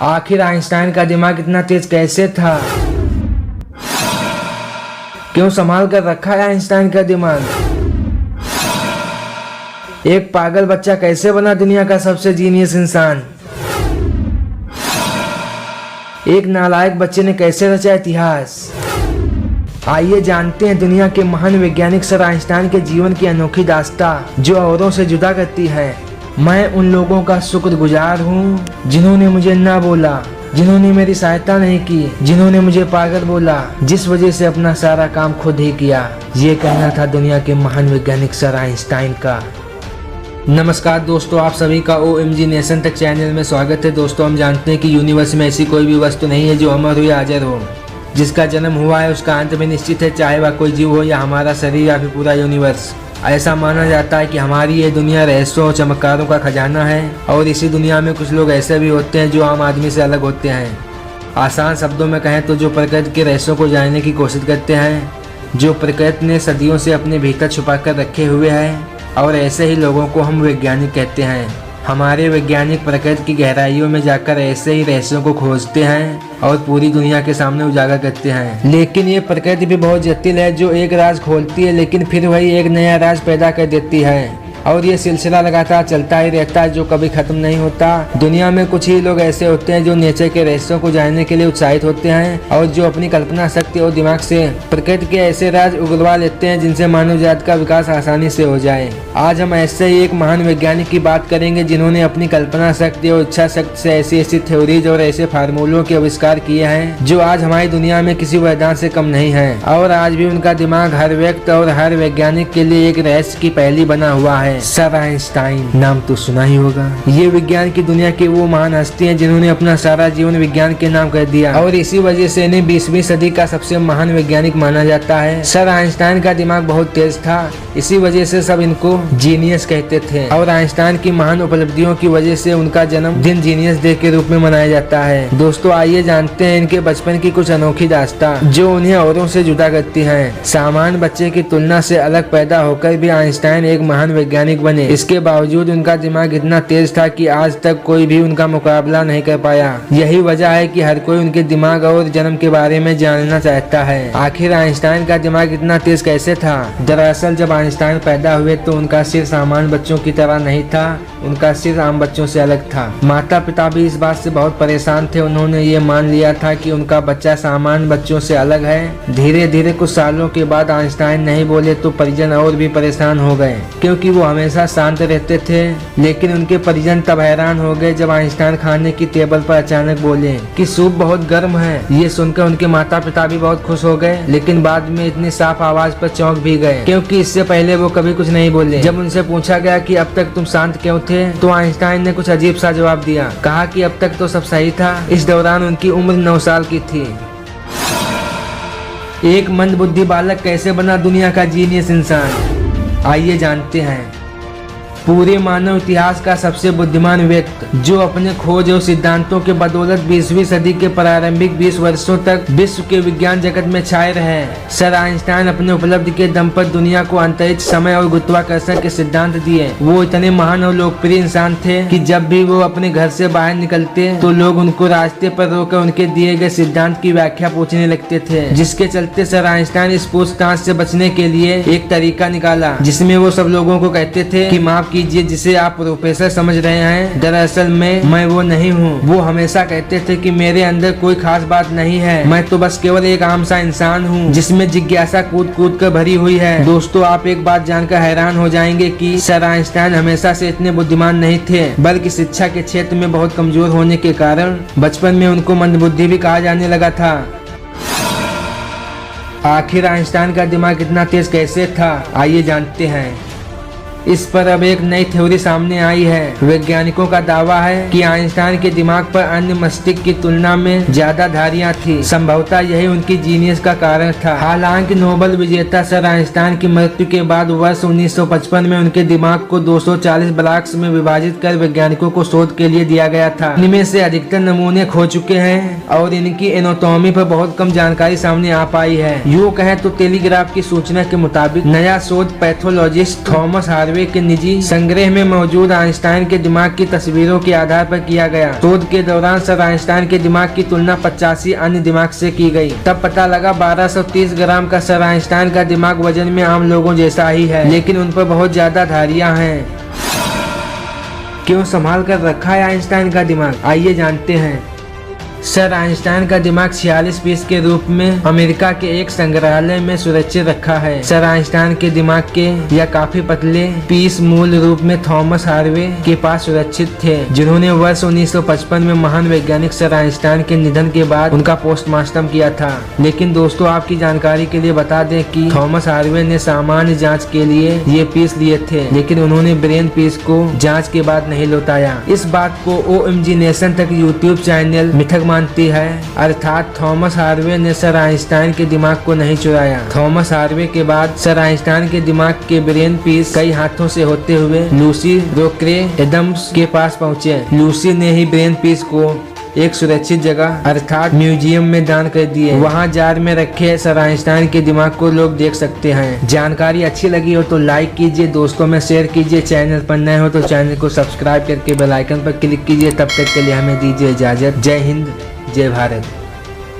आखिर आइंस्टाइन का दिमाग इतना तेज कैसे था? क्यों संभाल कर रखा है आइंस्टाइन का दिमाग? एक पागल बच्चा कैसे बना दुनिया का सबसे जीनियस इंसान? एक नालायक बच्चे ने कैसे रचा इतिहास? आइए जानते हैं दुनिया के महान वैज्ञानिक सर आइंस्टाइन के जीवन की अनोखी दास्तां जो औरों से जुदा करती है। मैं उन लोगों का शुक्रगुजार हूँ जिन्होंने मुझे ना बोला, जिन्होंने मेरी सहायता नहीं की, जिन्होंने मुझे पागल बोला, जिस वजह से अपना सारा काम खुद ही किया। ये कहना था दुनिया के महान वैज्ञानिक सर आइंस्टाइन का। नमस्कार दोस्तों, आप सभी का OMG नेशन तक चैनल में स्वागत है। दोस्तों, हम जानते हैं कि यूनिवर्स में ऐसी कोई भी वस्तु नहीं है जो अमर हो या अजर हो। जिसका जन्म हुआ है उसका अंत भी निश्चित है, चाहे वह कोई जीव हो या हमारा शरीर या फिर पूरा यूनिवर्स। ऐसा माना जाता है कि हमारी ये दुनिया रहस्यों और चमत्कारों का खजाना है और इसी दुनिया में कुछ लोग ऐसे भी होते हैं जो आम आदमी से अलग होते हैं। आसान शब्दों में कहें तो जो प्रकृति के रहस्यों को जानने की कोशिश करते हैं, जो प्रकृति ने सदियों से अपने भीतर छुपा कर रखे हुए हैं, और ऐसे ही लोगों को हम वैज्ञानिक कहते हैं। हमारे वैज्ञानिक प्रकृति की गहराइयों में जाकर ऐसे ही रहस्यों को खोजते हैं और पूरी दुनिया के सामने उजागर करते हैं। लेकिन ये प्रकृति भी बहुत जटिल है, जो एक राज खोलती है लेकिन फिर वही एक नया राज पैदा कर देती है, और ये सिलसिला लगातार चलता ही रहता है जो कभी खत्म नहीं होता। दुनिया में कुछ ही लोग ऐसे होते हैं जो नेचर के रहस्यों को जानने के लिए उत्साहित होते हैं और जो अपनी कल्पना शक्ति और दिमाग से प्रकृति के ऐसे राज उगलवा लेते हैं जिनसे मानव जाति का विकास आसानी से हो जाए। आज हम ऐसे ही एक महान वैज्ञानिक की बात करेंगे जिन्होंने अपनी कल्पना शक्ति और इच्छा शक्ति से ऐसी ऐसी थ्योरीज और ऐसे फार्मूलों के आविष्कार किए हैं जो आज हमारी दुनिया में किसी वरदान से कम नहीं है, और आज भी उनका दिमाग हर व्यक्ति और हर वैज्ञानिक के लिए एक रहस्य की पहेली बना हुआ है। सर आइंस्टाइन नाम तो सुना ही होगा। ये विज्ञान की दुनिया के वो महान हस्ती हैं जिन्होंने अपना सारा जीवन विज्ञान के नाम कर दिया, और इसी वजह से इन्हें 20वीं सदी का सबसे महान वैज्ञानिक माना जाता है। सर आइंस्टाइन का दिमाग बहुत तेज था, इसी वजह से सब इनको जीनियस कहते थे, और आइंस्टाइन की महान उपलब्धियों की वजह से उनका जन्मदिन जीनियस डे के रूप में मनाया जाता है। दोस्तों, आइए जानते हैं इनके बचपन की कुछ अनोखी दास्तां जो उन्हें औरों से जुदा करती है। सामान्य बच्चे की तुलना से अलग पैदा होकर भी आइंस्टाइन एक महान वैज्ञानिक बने। इसके बावजूद उनका दिमाग इतना तेज था कि आज तक कोई भी उनका मुकाबला नहीं कर पाया। यही वजह है कि हर कोई उनके दिमाग और जन्म के बारे में जानना चाहता है। आखिर आइंस्टाइन का दिमाग इतना तेज कैसे था? दरअसल जब आइंस्टाइन पैदा हुए तो उनका सिर सामान्य बच्चों की तरह नहीं था, उनका सिर आम बच्चों से अलग था। माता पिता भी इस बात से बहुत परेशान थे। उन्होंने ये मान लिया था कि उनका बच्चा सामान्य बच्चों से अलग है। धीरे धीरे कुछ सालों के बाद आइंस्टाइन नहीं बोले तो परिजन और भी परेशान हो गए, क्योंकि वो हमेशा शांत रहते थे। लेकिन उनके परिजन तब हैरान हो गए जब आइंस्टाइन खाने की टेबल पर अचानक बोले कि सूप बहुत गर्म है। ये सुनकर उनके माता पिता भी बहुत खुश हो गए, लेकिन बाद में इतनी साफ आवाज पर चौंक भी गए, क्योंकि इससे पहले वो कभी कुछ नहीं बोले। जब उनसे पूछा गया कि अब तक तुम शांत क्यों थे, तो आइंस्टाइन ने कुछ अजीब सा जवाब दिया। कहा कि अब तक तो सब सही था। इस दौरान उनकी उम्र 9 साल की थी। एक मंदबुद्धि बालक कैसे बना दुनिया का जीनियस इंसान? आइए जानते हैं। पूरे मानव इतिहास का सबसे बुद्धिमान व्यक्ति जो अपने खोज और सिद्धांतों के बदौलत 20वीं सदी के प्रारंभिक 20 वर्षों तक विश्व के विज्ञान जगत में छाए रहे। सर आइंस्टाइन अपने उपलब्धि के दम पर दुनिया को अंतरिक्ष, समय और गुरुत्वाकर्षण के सिद्धांत दिए। वो इतने महान और लोकप्रिय इंसान थे कि जब भी वो अपने घर से बाहर निकलते तो लोग उनको रास्ते पर रोकर उनके दिए गए सिद्धांत की व्याख्या पूछने लगते थे, जिसके चलते सर आइंस्टाइन इस पूछताछ से बचने के लिए एक तरीका निकाला जिसमें वो सब लोगों को कहते थे कि माफ कीजिए, जिसे आप प्रोफेसर समझ रहे हैं, दरअसल मैं वो नहीं हूँ। वो हमेशा कहते थे कि मेरे अंदर कोई खास बात नहीं है, मैं तो बस केवल एक आम सा इंसान हूँ जिसमें जिज्ञासा कूद कूद कर भरी हुई है। दोस्तों, आप एक बात जानकर हैरान हो जाएंगे कि सर आइंस्टाइन हमेशा से इतने बुद्धिमान नहीं थे, बल्कि शिक्षा के क्षेत्र में बहुत कमजोर होने के कारण बचपन में उनको मंदबुद्धि भी कहा जाने लगा था। आखिर आइंस्टाइन का दिमाग इतना तेज कैसे था? आइए जानते हैं। इस पर अब एक नई थ्योरी सामने आई है। वैज्ञानिकों का दावा है कि आइंस्टाइन के दिमाग पर अन्य मस्तिष्क की तुलना में ज्यादा धारियां थी। संभवतः यही उनकी जीनियस का कारण था। हालांकि नोबेल विजेता सर आइंस्टाइन की मृत्यु के बाद वर्ष 1955 में उनके दिमाग को 240 ब्लॉक्स में विभाजित कर वैज्ञानिकों को शोध के लिए दिया गया था। इनमें से अधिकतर नमूने खो चुके हैं और इनकी एनाटॉमी पर बहुत कम जानकारी सामने आ पाई है। यूँ कहें तो टेलीग्राफ की सूचना के मुताबिक नया शोध पैथोलॉजिस्ट थॉमस हार्वे के निजी संग्रह में मौजूद आइंस्टाइन के दिमाग की तस्वीरों के आधार पर किया गया। शोध के दौरान सर आइंस्टाइन के दिमाग की तुलना 85 अन्य दिमाग से की गई। तब पता लगा 1230 ग्राम का सर आइंस्टाइन का दिमाग वजन में आम लोगों जैसा ही है, लेकिन उन पर बहुत ज्यादा धारियां हैं। क्यों संभाल कर रखा है आइंस्टाइन का दिमाग, आइए जानते हैं। सर आइंस्टाइन का दिमाग 46 पीस के रूप में अमेरिका के एक संग्रहालय में सुरक्षित रखा है। सर आइंस्टाइन के दिमाग के यह काफी पतले पीस मूल रूप में थॉमस हार्वे के पास सुरक्षित थे, जिन्होंने वर्ष 1955 में महान वैज्ञानिक सर आइंस्टाइन के निधन के बाद उनका पोस्टमार्टम किया था। लेकिन दोस्तों, आपकी जानकारी के लिए बता दें कि थॉमस हार्वे ने सामान्य जाँच के लिए ये पीस लिए थे, लेकिन उन्होंने ब्रेन पीस को जाँच के बाद नहीं लौटाया। इस बात को OMG नेशन तक यूट्यूब चैनल मिथक मानती है, अर्थात थॉमस हार्वे ने सर आइंस्टाइन के दिमाग को नहीं चुराया। थॉमस हार्वे के बाद सर आइंस्टाइन के दिमाग के ब्रेन पीस कई हाथों से होते हुए लूसी रोक्रे एडम्स के पास पहुंचे। लूसी ने ही ब्रेन पीस को एक सुरक्षित जगह अर्थात म्यूजियम में दान कर दिए। वहां जार में रखे सर आइंस्टाइन के दिमाग को लोग देख सकते हैं। जानकारी अच्छी लगी हो तो लाइक कीजिए, दोस्तों में शेयर कीजिए, चैनल पर नए हो तो चैनल को सब्सक्राइब करके बेल आइकन पर क्लिक कीजिए। तब तक के लिए हमें दीजिए इजाजत। जय हिंद, जय भारत।